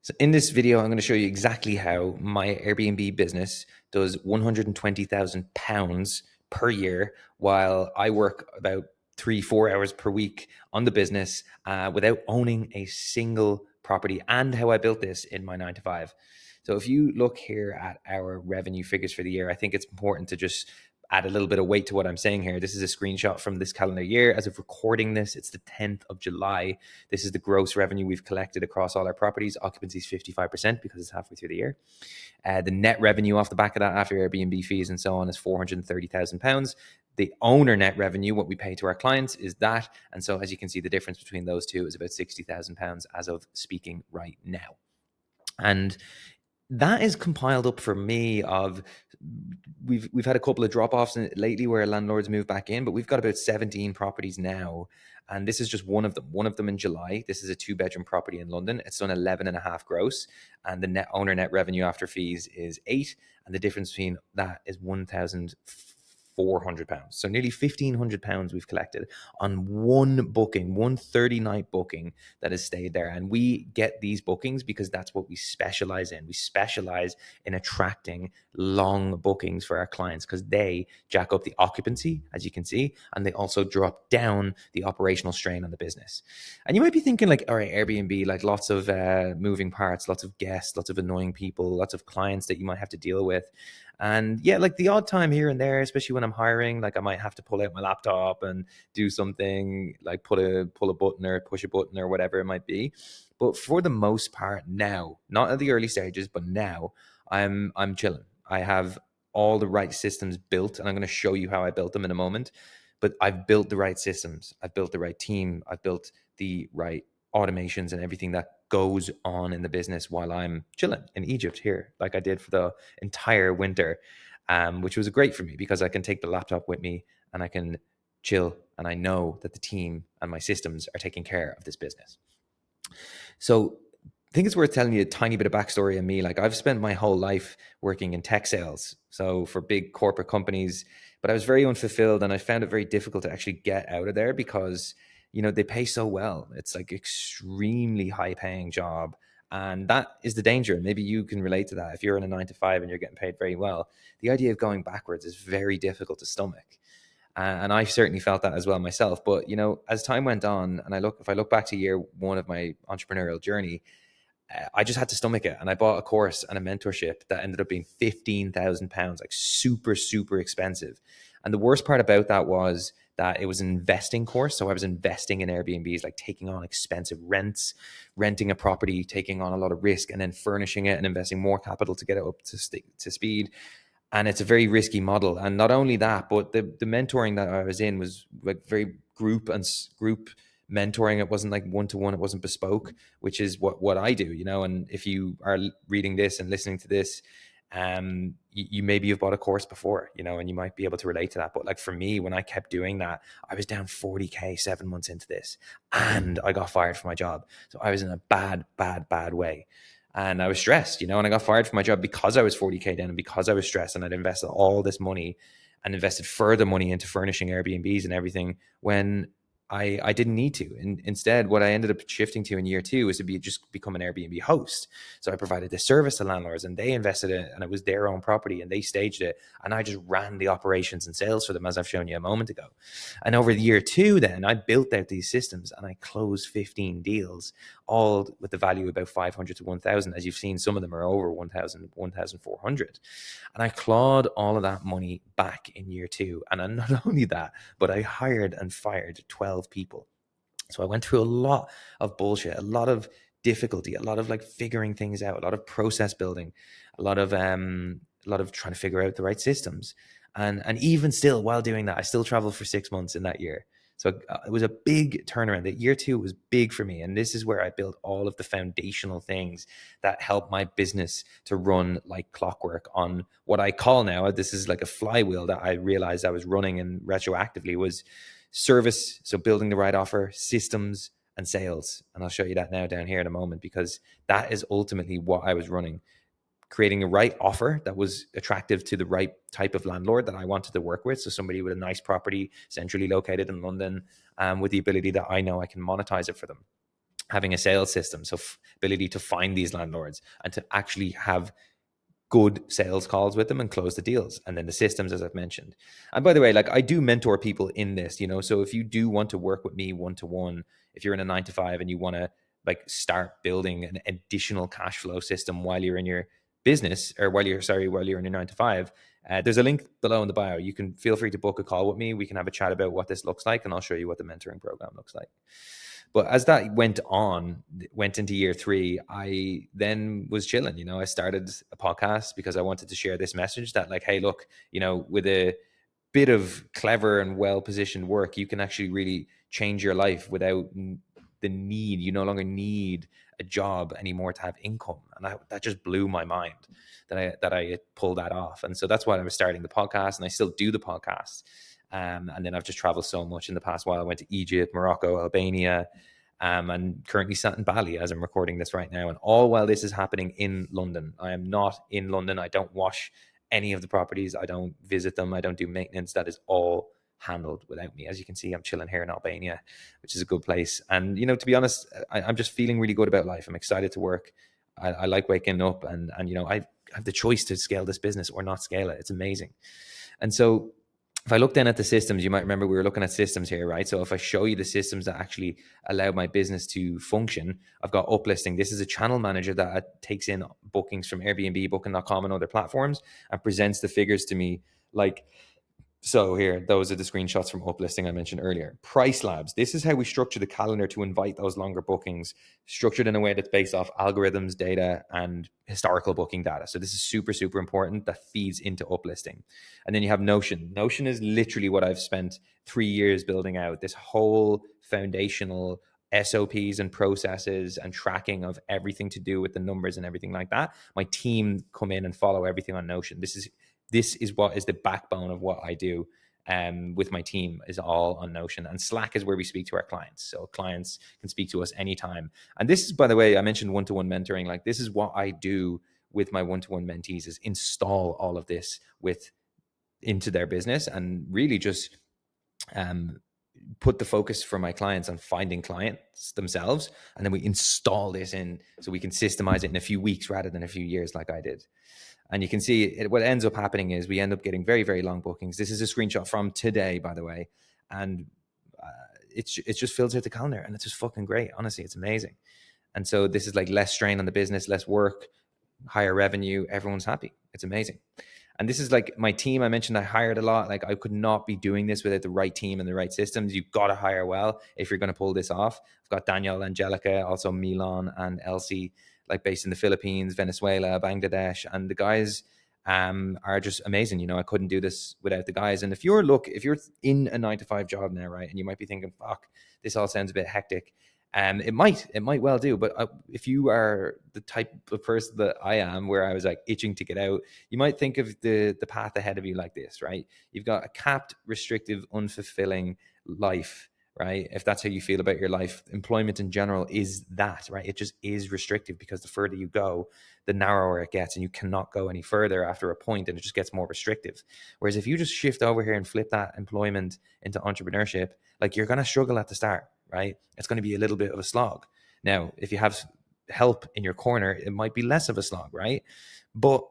So in this video, I'm going to show you exactly how my Airbnb business does £120,000 per year while I work about 3-4 hours per week on the business without owning a single property, and how I built this in my 9 to 5. So if you look here at our revenue figures for the year, I think it's important to just add a little bit of weight to what I'm saying here. This is a screenshot from this calendar year. As of recording this, it's the 10th of July. This is the gross revenue we've collected across all our properties. Occupancy is 55% because it's halfway through the year. The net revenue off the back of that after Airbnb fees and so on is £430,000. The owner net revenue, what we pay to our clients, is that. And so as you can see, the difference between those two is about £60,000 as of speaking right now. And that is compiled up for me of we've had a couple of drop-offs lately where landlords move back in, but we've got about 17 properties now, and this is just one of them in July. This is a 2-bedroom property in London. It's done 11 and a half gross, and the net owner net revenue after fees is 8, and the difference between that is £1,400. So nearly £1,500 we've collected on one booking, one 30-night booking that has stayed there. And we get these bookings because that's what we specialize in. We specialize in attracting long bookings for our clients because they jack up the occupancy, as you can see, and they also drop down the operational strain on the business. And you might be thinking like, all right, Airbnb, like lots of moving parts, lots of guests, lots of annoying people, lots of clients that you might have to deal with. And yeah, like the odd time here and there, especially when I'm hiring, like I might have to pull out my laptop and do something like pull a button or push a button or whatever it might be. But for the most part now, not at the early stages, but now I'm chilling. I have all the right systems built, and I'm going to show you how I built them in a moment. But I've built the right systems. I've built the right team. I've built the right automations and everything that goes on in the business while I'm chilling in Egypt here, like I did for the entire winter, which was great for me because I can take the laptop with me and I can chill, and I know that the team and my systems are taking care of this business. So I think it's worth telling you a tiny bit of backstory on me. Like I've spent my whole life working in tech sales, so for big corporate companies, but I was very unfulfilled and I found it very difficult to actually get out of there because, you know, they pay so well. It's like extremely high paying job. And that is the danger. Maybe you can relate to that. If you're in a 9 to 5 and you're getting paid very well, the idea of going backwards is very difficult to stomach. And I certainly felt that as well myself. But, you know, as time went on and if I look back to year one of my entrepreneurial journey, I just had to stomach it. And I bought a course and a mentorship that ended up being £15,000, like super, super expensive. And the worst part about that was that it was an investing course. So I was investing in Airbnbs, like taking on expensive rents, renting a property, taking on a lot of risk, and then furnishing it and investing more capital to get it up to speed. And it's a very risky model. And not only that, but the mentoring that I was in was like very group mentoring. It wasn't like one-to-one, it wasn't bespoke, which is what I do, you know. And if you are reading this and listening to this, you maybe you've bought a course before, you know, and you might be able to relate to that. But like for me, when I kept doing that, I was down 40K 7 months into this and I got fired from my job. So I was in a bad way. And I was stressed, you know, and I got fired from my job because I was 40K down and because I was stressed, and I'd invested all this money and invested further money into furnishing Airbnbs and everything when I didn't need to. And instead, what I ended up shifting to in year 2 is to just become an Airbnb host. So I provided this service to landlords and they invested in it, and it was their own property and they staged it. And I just ran the operations and sales for them, as I've shown you a moment ago. And over the year 2, then I built out these systems and I closed 15 deals, all with the value about 500 to 1,000. As you've seen, some of them are over 1,000, 1,400. And I clawed all of that money back in year 2. And not only that, but I hired and fired 12 people. So I went through a lot of bullshit, a lot of difficulty, a lot of like figuring things out, a lot of process building, a lot of trying to figure out the right systems. And even still, while doing that, I still traveled for 6 months in that year. So it was a big turnaround. That year 2 was big for me. And this is where I built all of the foundational things that help my business to run like clockwork on what I call now, this is like a flywheel that I realized I was running and retroactively was service. So building the right offer, systems, and sales. And I'll show you that now down here in a moment, because that is ultimately what I was running. Creating a right offer that was attractive to the right type of landlord that I wanted to work with. So somebody with a nice property, centrally located in London, with the ability that I know I can monetize it for them. having a sales system, so ability to find these landlords and to actually have good sales calls with them and close the deals. And then the systems, as I've mentioned. And by the way, like I do mentor people in this, you know, so if you do want to work with me one-to-one, if you're in a 9 to 5 and you want to like start building an additional cash flow system while you're in your business, or while you're in your 9 to 5, there's a link below in the bio. You can feel free to book a call with me. We can have a chat about what this looks like, and I'll show you what the mentoring program looks like. But as that went into year 3, I then was chilling. You know, I started a podcast because I wanted to share this message that, like, hey, look, you know, with a bit of clever and well positioned work, you can actually really change your life without the need. You no longer need a job anymore to have income, and that just blew my mind that I pulled that off. And so that's why I was starting the podcast, and I still do the podcast. And then I've just traveled so much in the past while. I went to Egypt, Morocco, Albania, and currently sat in Bali as I'm recording this right now. And all while this is happening in London. I am not in London. I don't wash any of the properties. I don't visit them. I don't do maintenance. That is all handled without me. As you can see, I'm chilling here in Albania, which is a good place. And, you know, to be honest, I'm just feeling really good about life. I'm excited to work. I like waking up, and you know, I have the choice to scale this business or not scale it. It's amazing. And so if I look then at the systems, you might remember we were looking at systems here, right? So if I show you the systems that actually allow my business to function, I've got Uplisting. This is a channel manager that takes in bookings from Airbnb, Booking.com, and other platforms and presents the figures to me like so. Here, those are the screenshots from Uplisting I mentioned earlier. Price Labs. This is how we structure the calendar to invite those longer bookings, structured in a way that's based off algorithms, data, and historical booking data. So this is super, super important. That feeds into Uplisting. And then you have Notion. Notion is literally what I've spent 3 years building out. This whole foundational SOPs and processes and tracking of everything to do with the numbers and everything like that. My team come in and follow everything on Notion. This is what is the backbone of what I do with my team, is all on Notion. And Slack is where we speak to our clients. So clients can speak to us anytime. And this is, by the way, I mentioned one-to-one mentoring. Like, this is what I do with my one-to-one mentees, is install all of this into their business, and really just put the focus for my clients on finding clients themselves. And then we install this in so we can systemize it in a few weeks rather than a few years like I did. And you can see what ends up happening is we end up getting very, very long bookings. This is a screenshot from today, by the way. And it just fills out the calendar, and it's just fucking great. Honestly, it's amazing. And so this is like less strain on the business, less work, higher revenue. Everyone's happy. It's amazing. And this is like my team. I mentioned I hired a lot. Like, I could not be doing this without the right team and the right systems. You've got to hire well if you're going to pull this off. I've got Danielle, Angelica, also Milan and Elsie, like based in the Philippines, Venezuela, Bangladesh. And the guys are just amazing. You know, I couldn't do this without the guys. And if you're in a 9 to 5 job now, right, and you might be thinking, fuck, this all sounds a bit hectic. It might well do, but if you are the type of person that I am, where I was like itching to get out, you might think of the path ahead of you like this, right? You've got a capped, restrictive, unfulfilling life, right? If that's how you feel about your life, employment in general is that, right? It just is restrictive, because the further you go, the narrower it gets, and you cannot go any further after a point, and it just gets more restrictive. Whereas if you just shift over here and flip that employment into entrepreneurship, like, you're going to struggle at the start, right? It's going to be a little bit of a slog. Now, if you have help in your corner, it might be less of a slog, right? But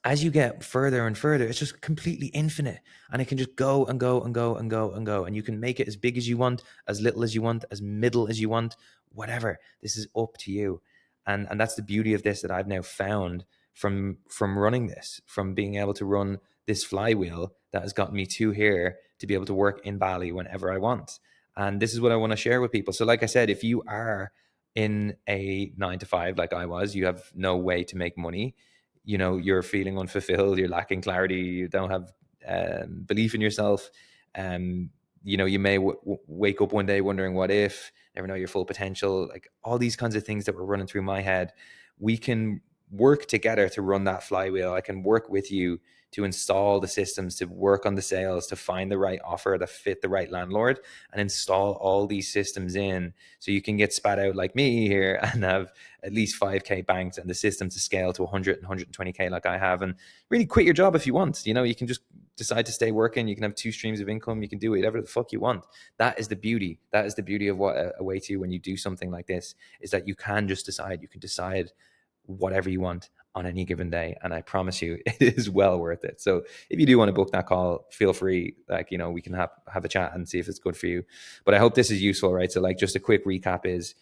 as you get further and further, it's just completely infinite, and it can just go and go and go and go and go. And you can make it as big as you want, as little as you want, as middle as you want, whatever. This is up to you. And that's the beauty of this that I've now found from running this, from being able to run this flywheel that has gotten me to here, to be able to work in Bali whenever I want. And this is what I want to share with people. So like I said, if you are in a 9 to 5 like I was, you have no way to make money, you know, you're feeling unfulfilled, you're lacking clarity, you don't have belief in yourself, you know, you may wake up one day wondering what if, never know your full potential, like all these kinds of things that were running through my head. We can work together to run that flywheel. I can work with you to install the systems, to work on the sales, to find the right offer that fit the right landlord, and install all these systems in, so you can get spat out like me here and have at least 5K banked and the system to scale to 100 and 120K like I have, and really quit your job if you want. You know, you can just decide to stay working. You can have two streams of income. You can do whatever the fuck you want. That is the beauty. That is the beauty of what awaits you when you do something like this, is that you can just decide. You can decide whatever you want on any given day. And I promise you, it is well worth it. So if you do want to book that call, feel free, like, we can have a chat and see if it's good for you. But I hope this is useful, right? So like, just a quick recap is,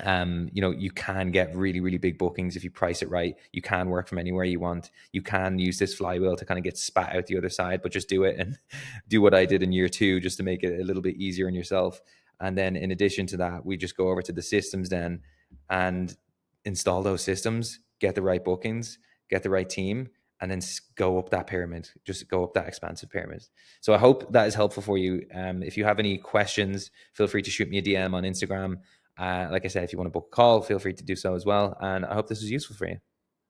you can get really, really big bookings if you price it right. You can work from anywhere you want. You can use this flywheel to kind of get spat out the other side, but just do it and do what I did in year 2, just to make it a little bit easier on yourself. And then in addition to that, we just go over to the systems then and install those systems, get the right bookings, get the right team, and then go up that pyramid, just go up that expansive pyramid. So I hope that is helpful for you. If you have any questions, feel free to shoot me a DM on Instagram. Like I said, if you want to book a call, feel free to do so as well. And I hope this was useful for you.